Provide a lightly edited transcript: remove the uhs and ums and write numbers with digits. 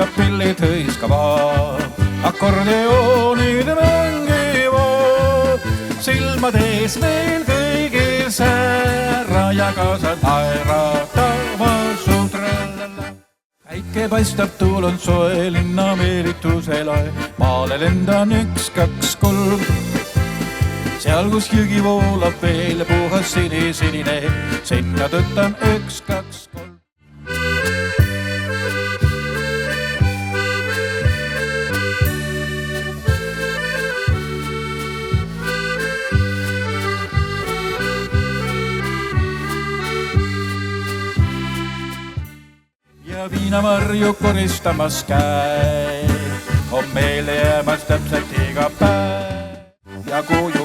ja pillid hõiskavad, akordeoonid mängivad, silmad ees meil kõigil säära ja kaasad naeratavad sutrallala. Päike paistab, tuul on soe, linna meelitusele, maale lendan 1, 2, 3. Seal, kus jõgi voolab veel ja puhas sinine, sinna tõttan 1, 2, 3. Ja viinamarju koristamas käib, on meile jäämas täpselt iga päev ja kuju